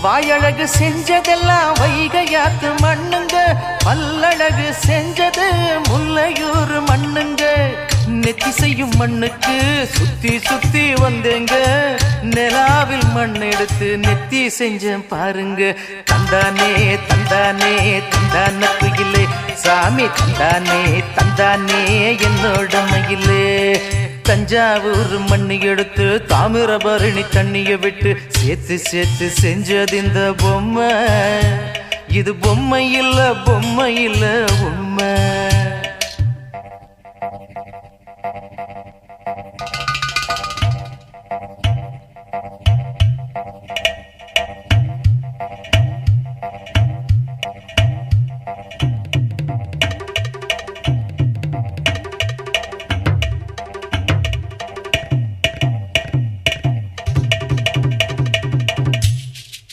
வாயழகு செஞ்சதெல்லாம் வைகையாத்து மண்ணுங்க, பல்லழகு செஞ்சது முல்லையூர் மண்ணுங்க. நெத்தி செய்யும் மண்ணுக்கு சுத்தி சுத்தி வந்தேங்க, நிலாவில் மண் எடுத்து நெத்தி செஞ்சேன் பாருங்க. தந்தானே தந்தானே தந்தான குயிலே, சாமி தந்தானே தந்தானே என்னோட மயிலே. தஞ்சாவூர் மண்ணி எடுத்து தாமிரபரணி தண்ணிய விட்டு சேர்த்து சேர்த்து செஞ்சது இந்த பொம்மை. இது பொம்மை இல்ல பொம்மை இல்ல உண்மை.